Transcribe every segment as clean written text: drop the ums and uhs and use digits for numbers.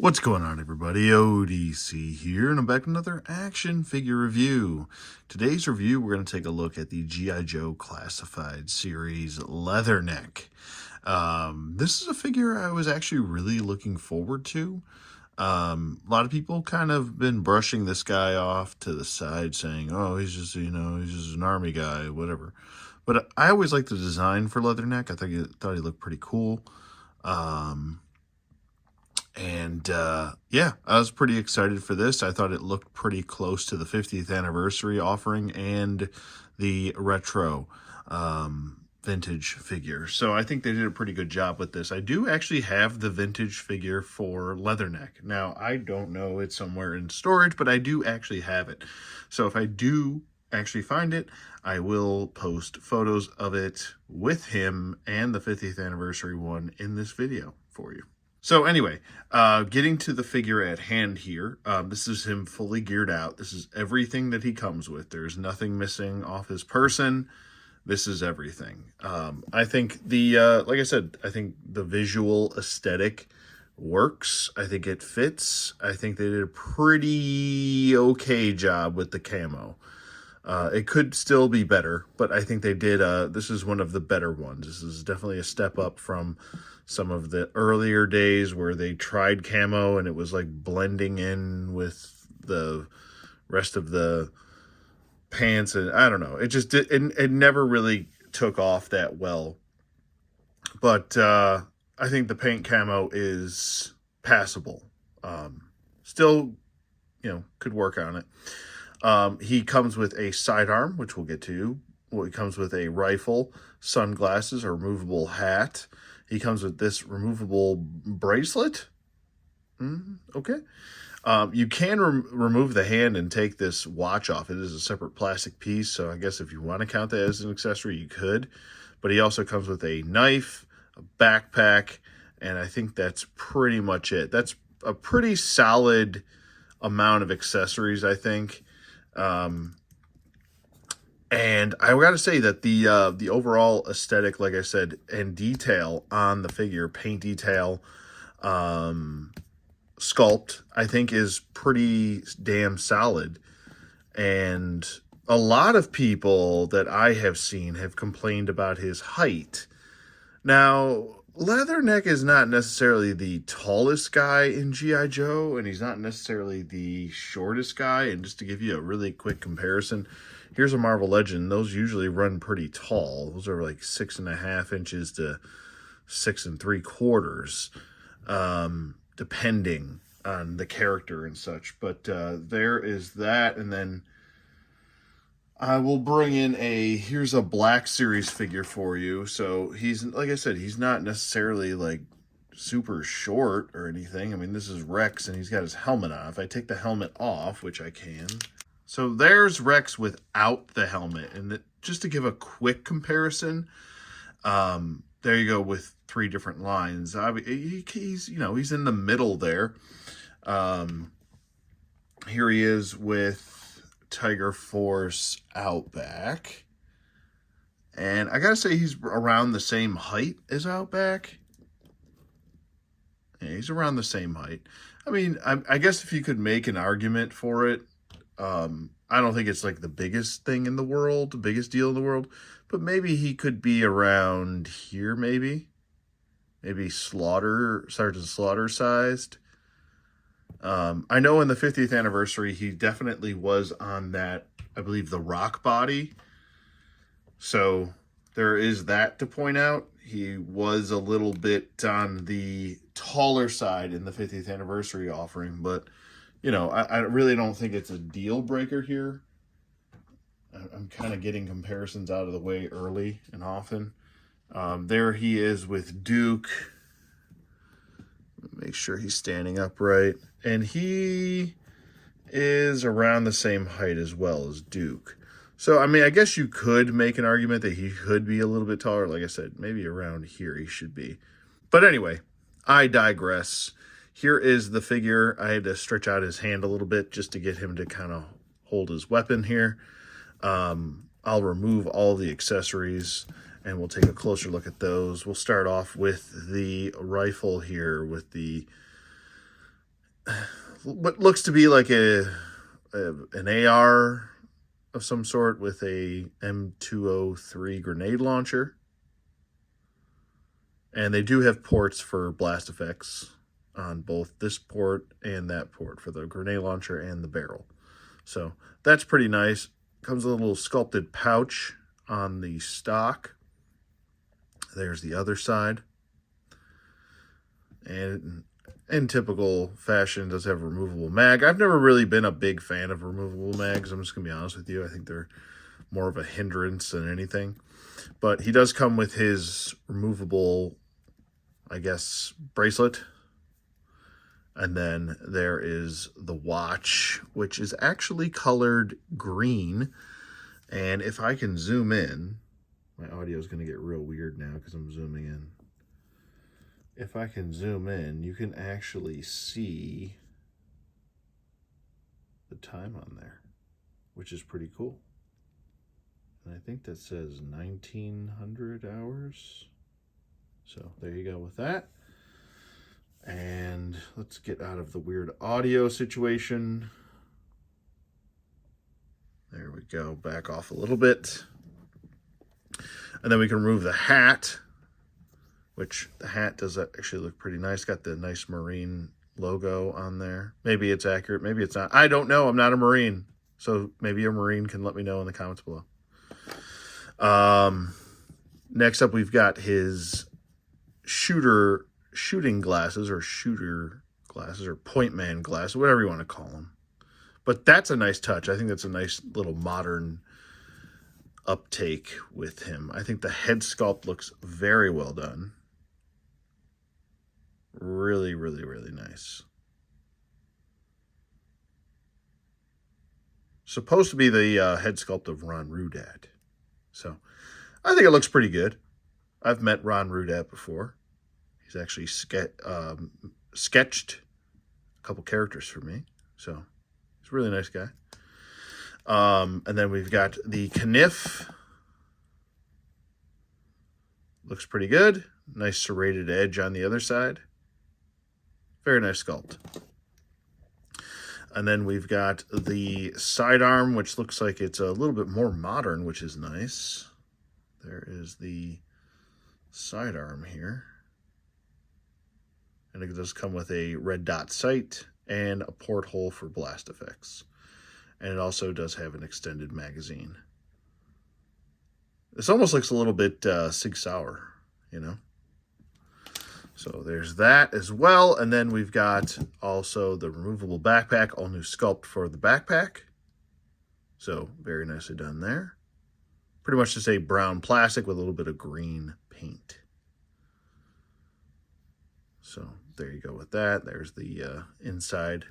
What's going on, everybody? ODC here, and I'm back with another action figure review. Today's review, we're going to take a look at the G.I. Joe Classified Series Leatherneck. This is a figure I was actually really looking forward to. A lot of people kind of been brushing this guy off to the side, saying, oh, he's just an army guy, whatever. But I always liked the design for Leatherneck. I thought he looked pretty cool. Yeah, I was pretty excited for this. I thought it looked pretty close to the 50th anniversary offering and the retro vintage figure. So I think they did a pretty good job with this. I do actually have the vintage figure for Leatherneck. Now, I don't know, it's somewhere in storage, but I do actually have it. So if I do actually find it, I will post photos of it with him and the 50th anniversary one in this video for you. So anyway, getting to the figure at hand here, this is him fully geared out. This is everything that he comes with. There's nothing missing off his person. This is everything. I think like I said, I think the visual aesthetic works. I think it fits. I think they did a pretty okay job with the camo. It could still be better, but I think they did. This is one of the better ones. This is definitely a step up from some of the earlier days where they tried camo and it was like blending in with the rest of the pants, and I don't know. It just did. It never really took off that well. But I think the paint camo is passable. Still, could work on it. He comes with a sidearm, which we'll get to. He comes with a rifle, sunglasses, a removable hat. He comes with this removable bracelet. Okay. You can remove the hand and take this watch off. It is a separate plastic piece, so I guess if you want to count that as an accessory, you could. But he also comes with a knife, a backpack, and I think that's pretty much it. That's a pretty solid amount of accessories, I think. And I gotta say that the overall aesthetic, like I said, and detail on the figure, paint detail, sculpt, I think is pretty damn solid. And a lot of people that I have seen have complained about his height. Now, Leatherneck is not necessarily the tallest guy in G.I. Joe, and he's not necessarily the shortest guy. And just to give you a really quick comparison, here's a Marvel Legend. Those usually run pretty tall. Those are like 6.5 inches to 6 3/4, depending on the character and such. But there is that, and then I will bring in here's a Black Series figure for you. So he's, like I said, he's not necessarily like super short or anything. I mean, this is Rex and he's got his helmet on. If I take the helmet off, which I can. So there's Rex without the helmet. And just to give a quick comparison, there you go with 3 different lines. He's in the middle there. Here he is with Tiger Force Outback, and I gotta say he's around the same height as Outback. Yeah, he's around the same height. I mean, I guess if you could make an argument for it, I don't think it's like the biggest thing in the world, the biggest deal in the world, but maybe he could be around here, maybe Sergeant Slaughter sized. I know in the 50th anniversary, he definitely was on that, I believe, the rock body. So there is that to point out. He was a little bit on the taller side in the 50th anniversary offering, but, I really don't think it's a deal breaker here. I'm kind of getting comparisons out of the way early and often. There he is with Duke. Make sure he's standing upright. And he is around the same height as well as Duke. So, I mean, I guess you could make an argument that he could be a little bit taller. Like I said, maybe around here he should be. But anyway, I digress. Here is the figure. I had to stretch out his hand a little bit just to get him to kind of hold his weapon here. I'll remove all the accessories and we'll take a closer look at those. We'll start off with the rifle here with the what looks to be like an AR of some sort with a M203 grenade launcher. And they do have ports for blast effects on both this port and that port for the grenade launcher and the barrel. So that's pretty nice. Comes with a little sculpted pouch on the stock. There's the other side. And in typical fashion, does have a removable mag. I've never really been a big fan of removable mags. I'm just going to be honest with you. I think they're more of a hindrance than anything. But he does come with his removable, I guess, bracelet. And then there is the watch, which is actually colored green. And if I can zoom in, my audio is going to get real weird now because I'm zooming in. If I can zoom in, you can actually see the time on there, which is pretty cool. And I think that says 1900 hours. So there you go with that. And let's get out of the weird audio situation. There we go. Back off a little bit. And then we can remove the hat, which the hat does actually look pretty nice. Got the nice Marine logo on there. Maybe it's accurate. Maybe it's not. I don't know. I'm not a Marine. So maybe a Marine can let me know in the comments below. Next up, we've got his shooting glasses or shooter glasses or point man glasses, whatever you want to call them. But that's a nice touch. I think that's a nice little modern uptake with him. I think the head sculpt looks very well done. Really, really, really nice. Supposed to be the head sculpt of Ron Rudat. So I think it looks pretty good. I've met Ron Rudat before. He's actually sketched a couple characters for me. So he's a really nice guy. And then we've got the Kniff. Looks pretty good. Nice serrated edge on the other side. Very nice sculpt. And then we've got the sidearm, which looks like it's a little bit more modern, which is nice. There is the sidearm here. And it does come with a red dot sight and a porthole for blast effects. And it also does have an extended magazine. This almost looks a little bit Sig Sauer, you know? So there's that as well. And then we've got also the removable backpack, all new sculpt for the backpack. So very nicely done there. Pretty much just a brown plastic with a little bit of green paint. So there you go with that. There's the inside.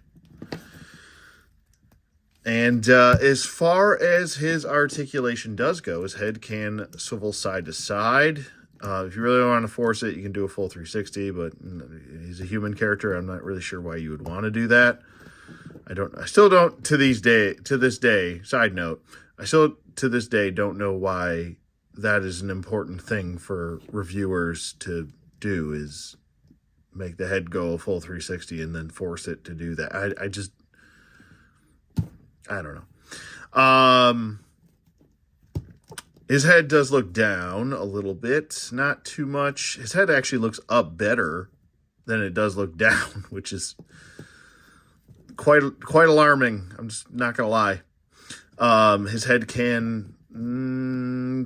And as far as his articulation does go, his head can swivel side to side. If you really want to force it, you can do a full 360, but he's a human character. I'm not really sure why you would want to do that. I still don't to this day, side note, I still to this day don't know why that is an important thing for reviewers to do, is make the head go a full 360 and then force it to do that. I don't know. His head does look down a little bit, not too much. His head actually looks up better than it does look down, which is quite alarming. I'm just not gonna lie. His head can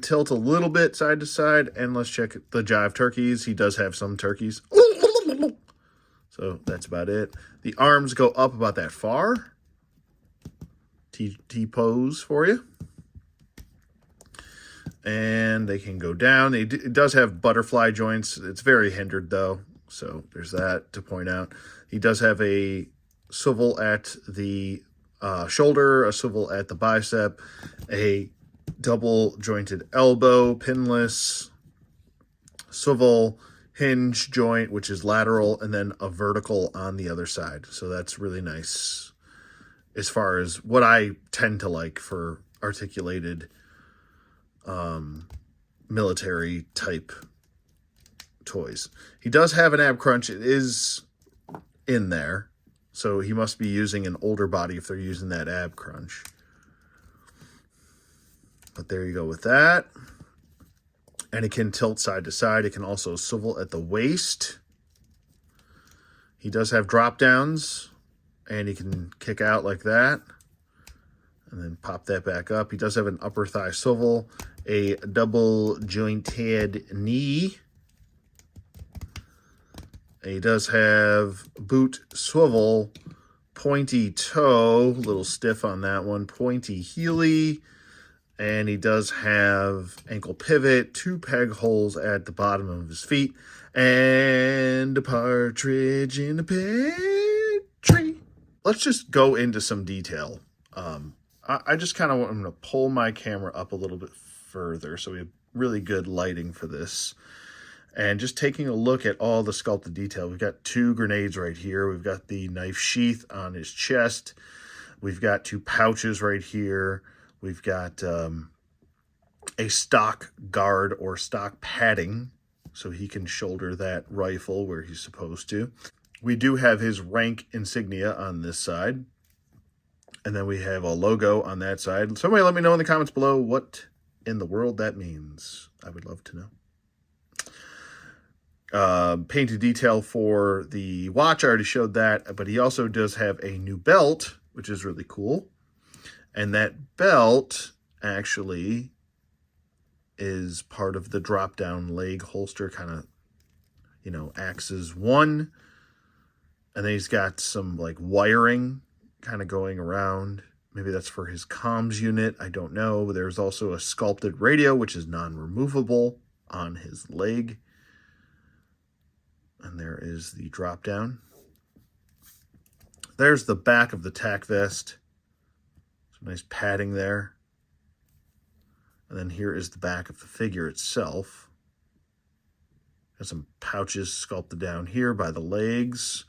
tilt a little bit side to side, and let's check the jive turkeys. He does have some turkeys, so that's about it. The arms go up about that far. T-pose for you. And they can go down. It does have butterfly joints. It's very hindered, though. So there's that to point out. He does have a swivel at the shoulder, a swivel at the bicep, a double jointed elbow, pinless, swivel, hinge joint, which is lateral, and then a vertical on the other side. So that's really nice as far as what I tend to like for articulated military type toys. He does have an ab crunch. It is in there. So he must be using an older body if they're using that ab crunch. But there you go with that. And it can tilt side to side. It can also swivel at the waist. He does have drop downs, and he can kick out like that and then pop that back up. He does have an upper thigh swivel, a double jointed knee. And he does have boot swivel, pointy toe, a little stiff on that one, pointy heely. And he does have ankle pivot, 2 peg holes at the bottom of his feet, and a partridge in a pear tree. Let's just go into some detail. I just kind of want to pull my camera up a little bit further so we have really good lighting for this. And just taking a look at all the sculpted detail. We've got 2 grenades right here. We've got the knife sheath on his chest. We've got 2 pouches right here. We've got a stock guard or stock padding so he can shoulder that rifle where he's supposed to. We do have his rank insignia on this side. And then we have a logo on that side. Somebody let me know in the comments below what in the world that means. I would love to know. Painted detail for the watch, I already showed that. But he also does have a new belt, which is really cool. And that belt actually is part of the drop-down leg holster, kind of, you know, acts as one. And then he's got some, like, wiring kind of going around. Maybe that's for his comms unit. I don't know. There's also a sculpted radio, which is non-removable on his leg. And there is the drop-down. There's the back of the tack vest. Some nice padding there. And then here is the back of the figure itself. Got some pouches sculpted down here by the legs.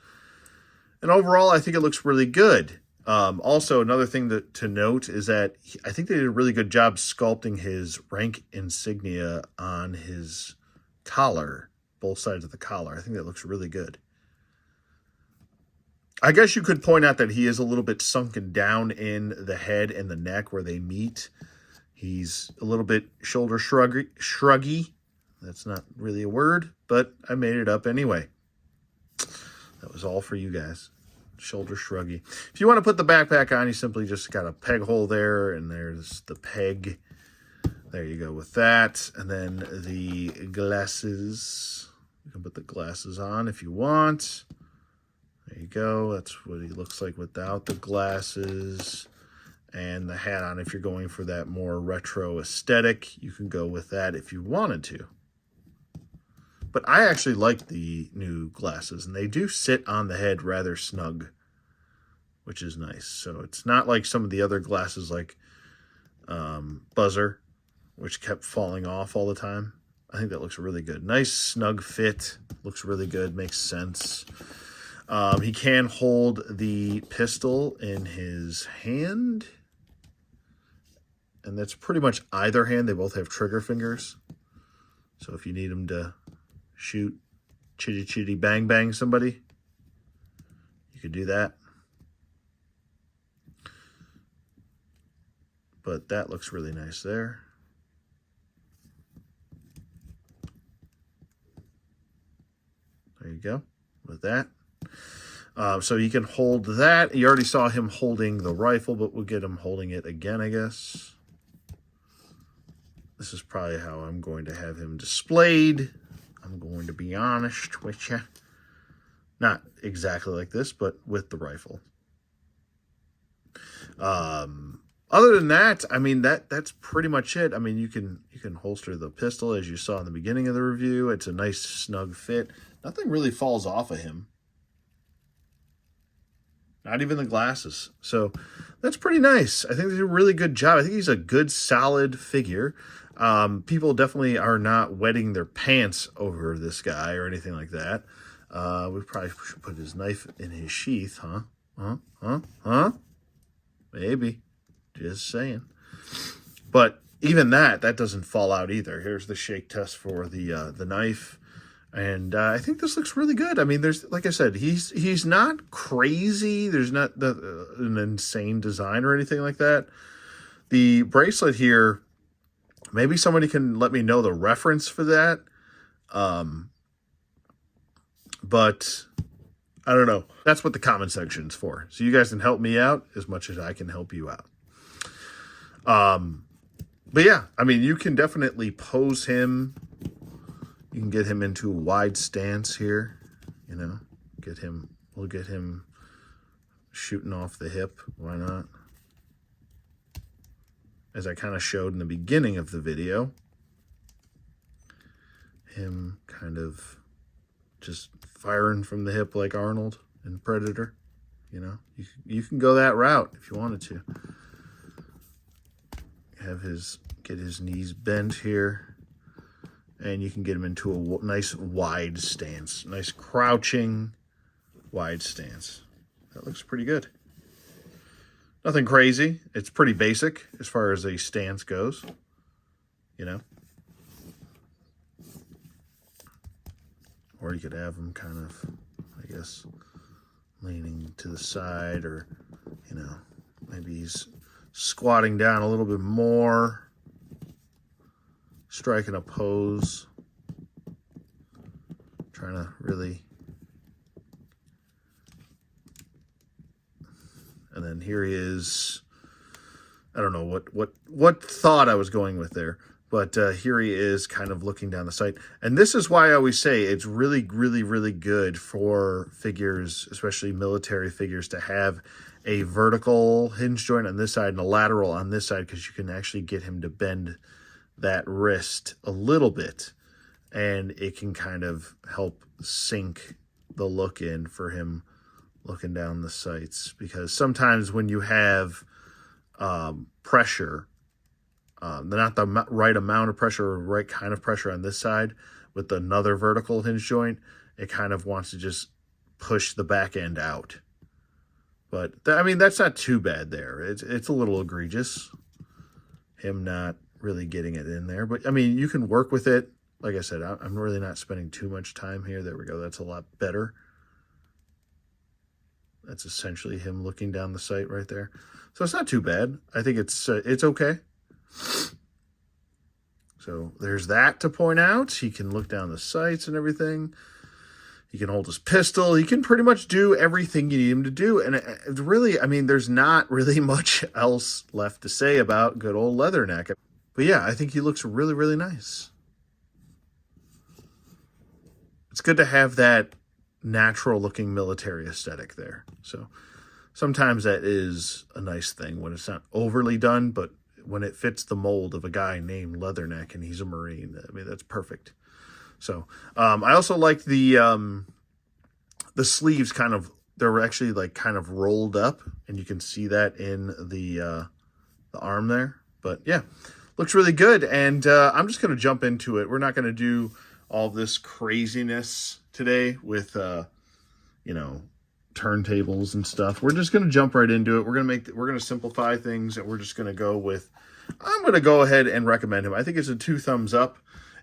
And overall, I think it looks really good. Also, another thing to note is that I think they did a really good job sculpting his rank insignia on his collar, both sides of the collar. I think that looks really good. I guess you could point out that he is a little bit sunken down in the head and the neck where they meet. He's a little bit shoulder shruggy. That's not really a word, but I made it up anyway. That was all for you guys. Shoulder shruggy. If you want to put the backpack on, you simply just got a peg hole there, and there's the peg. There you go with that. And then the glasses. You can put the glasses on if you want. There you go. That's what he looks like without the glasses. And the hat on. If you're going for that more retro aesthetic, you can go with that if you wanted to. But I actually like the new glasses, and they do sit on the head rather snug, which is nice. So it's not like some of the other glasses like Buzzer, which kept falling off all the time. I think that looks really good. Nice snug fit. Looks really good. Makes sense. He can hold the pistol in his hand. And that's pretty much either hand. They both have trigger fingers. So if you need him to shoot chitty chitty bang bang somebody, you could do that. But that looks really nice there. There you go with that. So you can hold that. You already saw him holding the rifle, but we'll get him holding it again, I guess. This is probably how I'm going to have him displayed. I'm going to be honest with you. Not exactly like this, but with the rifle. Other than that, I mean, that's pretty much it. I mean, you can holster the pistol as you saw in the beginning of the review. It's a nice snug fit. Nothing really falls off of him. Not even the glasses. So that's pretty nice. I think they did a really good job. I think he's a good, solid figure. People definitely are not wetting their pants over this guy or anything like that. We probably should put his knife in his sheath, huh? Maybe. Just saying. But even that doesn't fall out either. Here's the shake test for the knife. And I think this looks really good. I mean, there's, like I said, he's not crazy. There's not an insane design or anything like that. The bracelet here, maybe somebody can let me know the reference for that. But I don't know. That's what the comment section's for. So you guys can help me out as much as I can help you out. But yeah, I mean, you can definitely pose him. You can get him into a wide stance here, you know, we'll get him shooting off the hip. Why not? As I kind of showed in the beginning of the video, him kind of just firing from the hip like Arnold in Predator. You know, you can go that route if you wanted to. Get his knees bent here. And you can get him into a nice wide stance. Nice crouching wide stance. That looks pretty good. Nothing crazy. It's pretty basic as far as a stance goes. You know. Or you could have him kind of, I guess, leaning to the side, or, you know, maybe he's squatting down a little bit more. Striking a pose. Trying to really. And then here he is. I don't know what thought I was going with there. But here he is kind of looking down the sight. And this is why I always say it's really, really, really good for figures, especially military figures, to have a vertical hinge joint on this side and a lateral on this side, because you can actually get him to bend that wrist a little bit, and it can kind of help sink the look in for him looking down the sights. Because sometimes when you have pressure, not the right amount of pressure or right kind of pressure on this side with another vertical hinge joint, it kind of wants to just push the back end out. But I mean, that's not too bad there. It's a little egregious, him not really getting it in there. But I mean, you can work with it. Like I said, I'm really not spending too much time here. There we go. That's a lot better. That's essentially him looking down the sight right there. So it's not too bad. I think it's okay. So there's that to point out. He can look down the sights and everything. He can hold his pistol. He can pretty much do everything you need him to do. And it's really, I mean, there's not really much else left to say about good old Leatherneck. But yeah, I think he looks really, really nice. It's good to have that natural looking military aesthetic there. So sometimes that is a nice thing when it's not overly done, but when it fits the mold of a guy named Leatherneck and he's a Marine, I mean, that's perfect. So I also like the sleeves kind of, they're actually like kind of rolled up, and you can see that in the arm there. But yeah, looks really good. And I'm just going to jump into it. We're not going to do all this craziness today with, you know, turntables and stuff. We're just going to jump right into it. We're going to simplify things, and we're just going to go with, I'm going to go ahead and recommend him. I think it's a 2 thumbs up.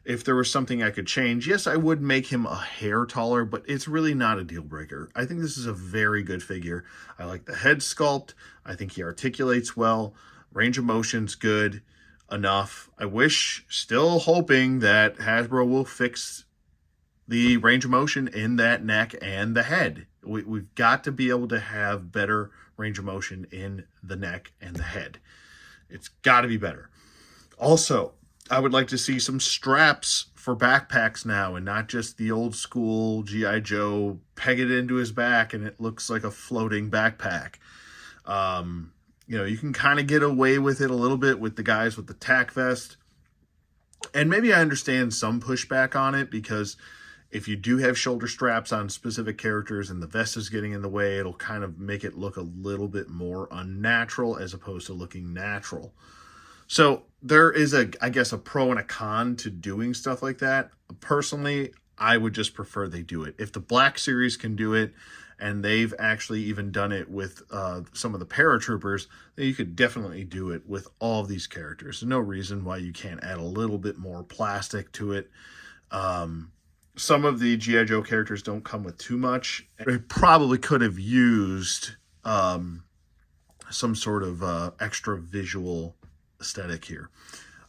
If there was something I could change, yes, I would make him a hair taller, but it's really not a deal breaker. I think this is a very good figure. I like the head sculpt. I think he articulates well. Range of motion's good enough. I wish, still hoping that Hasbro will fix the range of motion in that neck and the head. We've got to be able to have better range of motion in the neck and the head. It's got to be better. Also, I would like to see some straps for backpacks now, and not just the old school G.I. Joe, peg it into his back and it looks like a floating backpack. You know, you can kind of get away with it a little bit with the guys with the tack vest. And maybe I understand some pushback on it, because if you do have shoulder straps on specific characters and the vest is getting in the way, it'll kind of make it look a little bit more unnatural as opposed to looking natural. So there is I guess a pro and a con to doing stuff like that. Personally, I would just prefer they do it. If the Black Series can do it, and they've actually even done it with some of the paratroopers, then you could definitely do it with all of these characters. There's no reason why you can't add a little bit more plastic to it. some of the G.I. Joe characters don't come with too much. It probably could have used some sort of extra visual aesthetic here.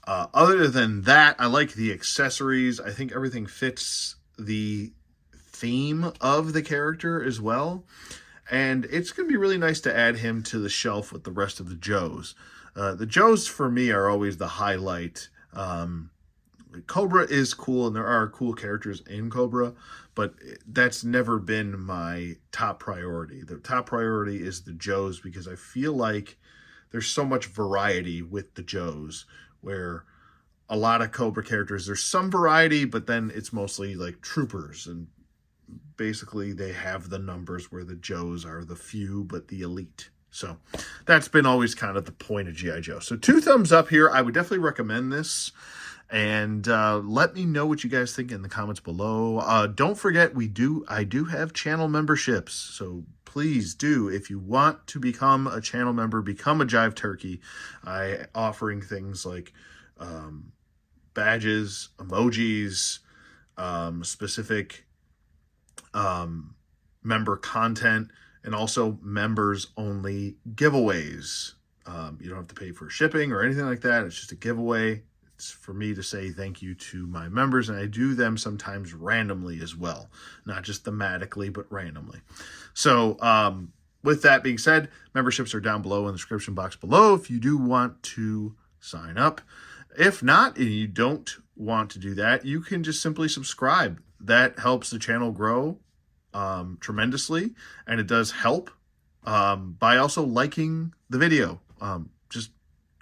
Other than that, I like the accessories. I think everything fits the theme of the character as well. And it's going to be really nice to add him to the shelf with the rest of the Joes. The Joes, for me, are always the highlight. Cobra is cool, and there are cool characters in Cobra, but that's never been my top priority. The top priority is the Joes, because I feel like there's so much variety with the Joes, where a lot of Cobra characters, there's some variety, but then it's mostly like troopers, and basically they have the numbers where the Joes are the few, but the elite. So that's been always kind of the point of G.I. Joe. So 2 thumbs up here. I would definitely recommend this. And let me know what you guys think in the comments below. Don't forget, I do have channel memberships. So please do, if you want to become a channel member, become a Jive Turkey. I offering things like badges, emojis, specific member content, and also members only giveaways. You don't have to pay for shipping or anything like that. It's just a giveaway. It's for me to say thank you to my members, and I do them sometimes randomly as well, not just thematically, but randomly. So with that being said, memberships are down below in the description box below if you do want to sign up. If not, and you don't want to do that, you can just simply subscribe. That helps the channel grow tremendously, and it does help by also liking the video. Just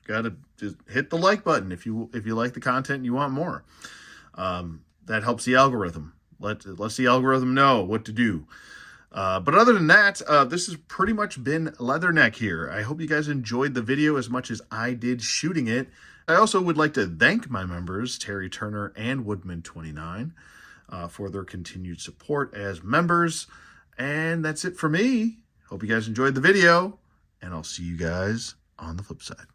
gotta just hit the like button if you like the content and you want more. That helps the algorithm. Lets the algorithm know what to do. But other than that, this has pretty much been Leatherneck here. I hope you guys enjoyed the video as much as I did shooting it. I also would like to thank my members, Terry Turner and Woodman29, for their continued support as members. And that's it for me. Hope you guys enjoyed the video, and I'll see you guys on the flip side.